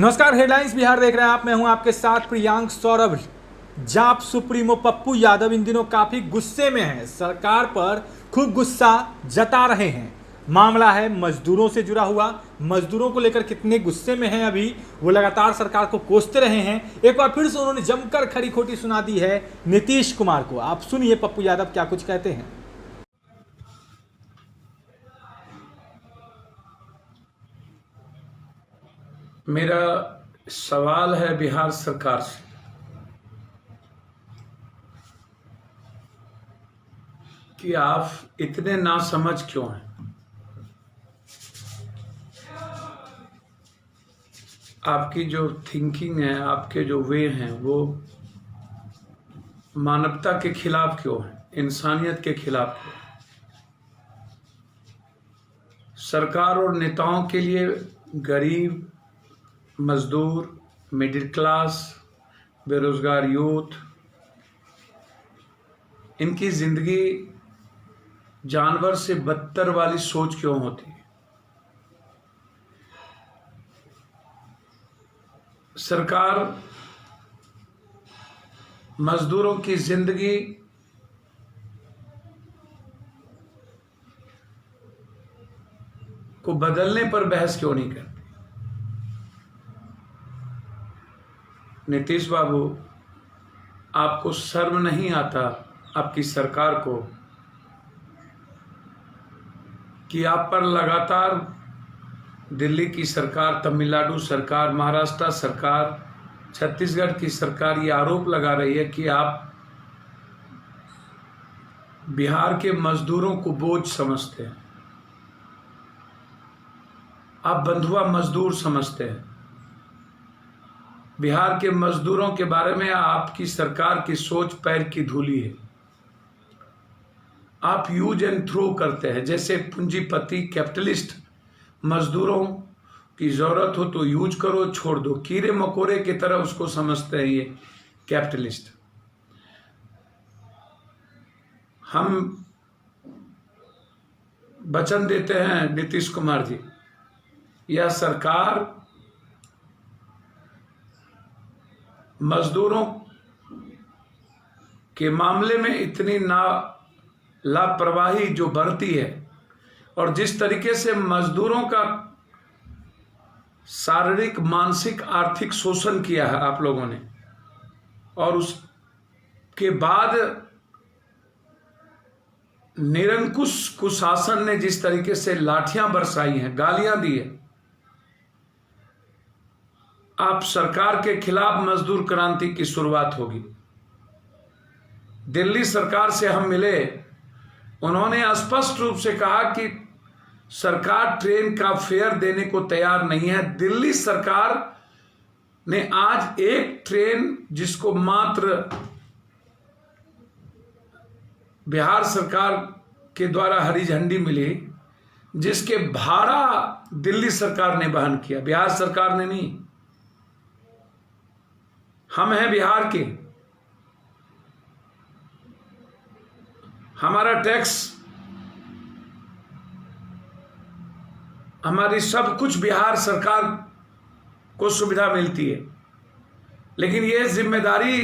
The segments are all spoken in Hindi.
नमस्कार, हेडलाइंस बिहार देख रहे हैं आप। मैं हूं आपके साथ प्रियांक सौरभ। जाप सुप्रीमो पप्पू यादव इन दिनों काफी गुस्से में हैं, सरकार पर खूब गुस्सा जता रहे हैं। मामला है मजदूरों से जुड़ा हुआ। मजदूरों को लेकर कितने गुस्से में हैं अभी, वो लगातार सरकार को कोसते रहे हैं। एक बार फिर से उन्होंने जमकर खरी खोटी सुना दी है नीतीश कुमार को। आप सुनिए पप्पू यादव क्या कुछ कहते हैं। मेरा सवाल है बिहार सरकार से कि आप इतने नासमझ क्यों हैं। आपकी जो थिंकिंग है, आपके जो वे हैं, वो मानवता के खिलाफ क्यों है, इंसानियत के खिलाफ क्यों है। सरकार और नेताओं के लिए गरीब, मजदूर, मिडिल क्लास, बेरोजगार यूथ, इनकी जिंदगी जानवर से बदतर वाली सोच क्यों होती है। सरकार मजदूरों की जिंदगी को बदलने पर बहस क्यों नहीं करती। नीतीश बाबू, आपको शर्म नहीं आता आपकी सरकार को कि आप पर लगातार दिल्ली की सरकार, तमिलनाडु सरकार, महाराष्ट्र सरकार, छत्तीसगढ़ की सरकार ये आरोप लगा रही है कि आप बिहार के मजदूरों को बोझ समझते हैं, आप बंधुआ मजदूर समझते हैं। बिहार के मजदूरों के बारे में आपकी सरकार की सोच पैर की धूली है। आप यूज एंड थ्रो करते हैं, जैसे पूंजीपति कैपिटलिस्ट मजदूरों की जरूरत हो तो यूज करो, छोड़ दो, कीड़े मकोड़े की तरह उसको समझते हैं ये कैपिटलिस्ट। हम वचन देते हैं नीतीश कुमार जी, यह सरकार मजदूरों के मामले में इतनी लापरवाही जो बरती है और जिस तरीके से मजदूरों का शारीरिक, मानसिक, आर्थिक शोषण किया है आप लोगों ने, और उसके बाद निरंकुश कुशासन ने जिस तरीके से लाठियां बरसाई हैं, गालियां दी है, आप सरकार के खिलाफ मजदूर क्रांति की शुरुआत होगी। दिल्ली सरकार से हम मिले, उन्होंने स्पष्ट रूप से कहा कि सरकार ट्रेन का फेयर देने को तैयार नहीं है। दिल्ली सरकार ने आज एक ट्रेन जिसको मात्र बिहार सरकार के द्वारा हरी झंडी मिली, जिसके भाड़ा दिल्ली सरकार ने वहन किया, बिहार सरकार ने नहीं। हम हैं बिहार के, हमारा टैक्स, हमारी सब कुछ बिहार सरकार को सुविधा मिलती है, लेकिन यह जिम्मेदारी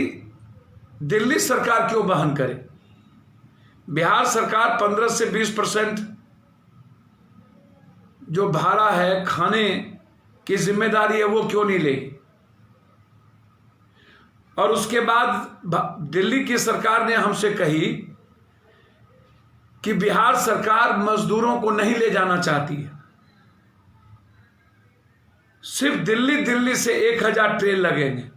दिल्ली सरकार क्यों वहन करे। बिहार सरकार 15 से 20% जो भाड़ा है, खाने की जिम्मेदारी है, वो क्यों नहीं ले। और उसके बाद दिल्ली की सरकार ने हमसे कही कि बिहार सरकार मजदूरों को नहीं ले जाना चाहती है। सिर्फ दिल्ली से 1000 ट्रेन लगेंगे।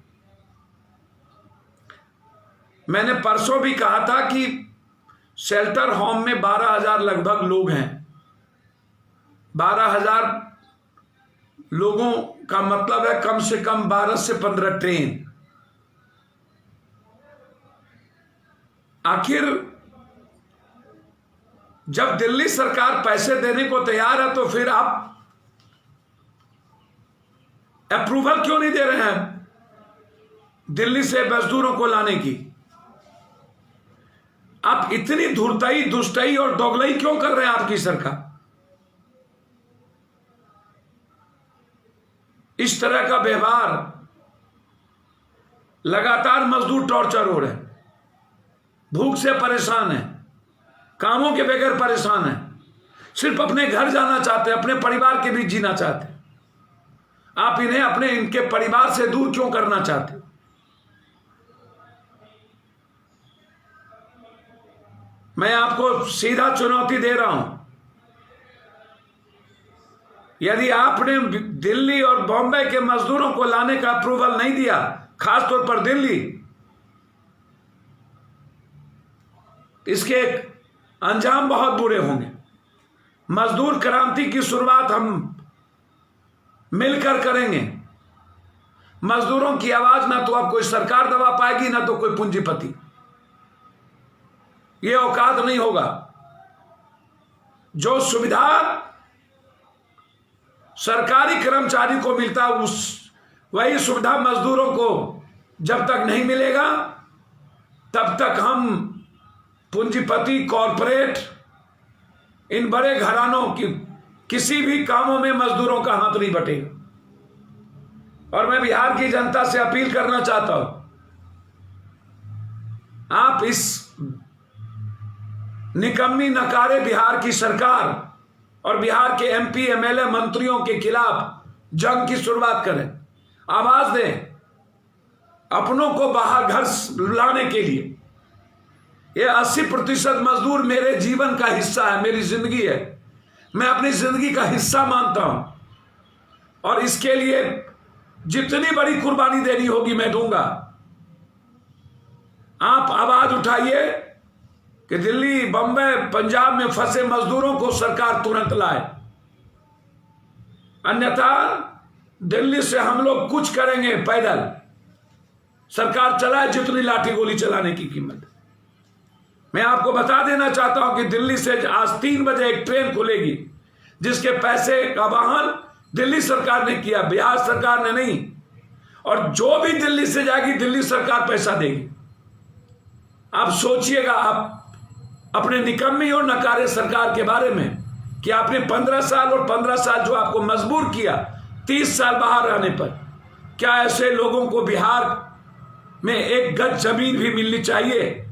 मैंने परसों भी कहा था कि शेल्टर होम में 12,000 लगभग लोग हैं। 12,000 लोगों का मतलब है कम से कम 12 से 15 ट्रेन। आखिर जब दिल्ली सरकार पैसे देने को तैयार है तो फिर आप अप्रूवल क्यों नहीं दे रहे हैं दिल्ली से मजदूरों को लाने की। आप इतनी धूर्तई, दुष्टई और दोगलई क्यों कर रहे हैं आपकी सरकार। इस तरह का व्यवहार, लगातार मजदूर टॉर्चर हो रहे हैं, भूख से परेशान है, कामों के बगैर परेशान है, सिर्फ अपने घर जाना चाहते हैं, अपने परिवार के बीच जीना चाहते हैं। आप इन्हें इनके परिवार से दूर क्यों करना चाहते? मैं आपको सीधा चुनौती दे रहा हूं, यदि आपने दिल्ली और बॉम्बे के मजदूरों को लाने का अप्रूवल नहीं दिया, खासतौर पर दिल्ली, इसके अंजाम बहुत बुरे होंगे। मजदूर क्रांति की शुरुआत हम मिलकर करेंगे। मजदूरों की आवाज ना तो अब कोई सरकार दबा पाएगी, ना तो कोई पूंजीपति। यह औकात नहीं होगा। जो सुविधा सरकारी कर्मचारी को मिलता है, वही सुविधा मजदूरों को जब तक नहीं मिलेगा, तब तक हम पूंजीपति, कॉरपोरेट, इन बड़े घरानों की किसी भी कामों में मजदूरों का हाथ नहीं बटेगा। और मैं बिहार की जनता से अपील करना चाहता हूं, आप इस निकम्मी नकारे बिहार की सरकार और बिहार के एमपी, एमएलए, मंत्रियों के खिलाफ जंग की शुरुआत करें, आवाज दें, अपनों को बाहर घर लाने के लिए। ये 80% मजदूर मेरे जीवन का हिस्सा है, मेरी जिंदगी है, मैं अपनी जिंदगी का हिस्सा मानता हूं, और इसके लिए जितनी बड़ी कुर्बानी देनी होगी मैं दूंगा। आप आवाज उठाइए कि दिल्ली, बंबई, पंजाब में फंसे मजदूरों को सरकार तुरंत लाए, अन्यथा दिल्ली से हम लोग कुछ करेंगे पैदल। सरकार चलाए जितनी लाठी गोली चलाने की कीमत। मैं आपको बता देना चाहता हूं कि दिल्ली से आज 3 बजे एक ट्रेन खुलेगी, जिसके पैसे का वहन दिल्ली सरकार ने किया, बिहार सरकार ने नहीं। और जो भी दिल्ली से जाएगी, दिल्ली सरकार पैसा देगी। आप सोचिएगा, आप अपने निकम्मी और नकारे सरकार के बारे में, कि आपने 15 साल और 15 साल जो आपको मजबूर किया 30 साल बाहर रहने पर, क्या ऐसे लोगों को बिहार में एक गज जमीन भी मिलनी चाहिए?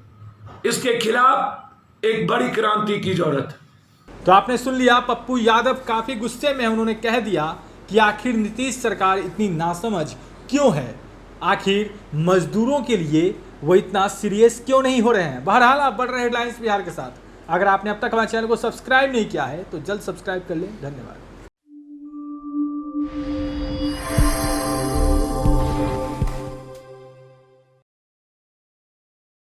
इसके खिलाफ एक बड़ी क्रांति की जरूरत है। तो आपने सुन लिया, पप्पू यादव काफी गुस्से में। उन्होंने कह दिया कि आखिर नीतीश सरकार इतनी नासमझ क्यों है, आखिर मजदूरों के लिए वो इतना सीरियस क्यों नहीं हो रहे हैं। बहरहाल आप बढ़ रहे हेडलाइंस बिहार के साथ। अगर आपने अब तक हमारे चैनल को सब्सक्राइब नहीं किया है तो जल्द सब्सक्राइब कर लें। धन्यवाद।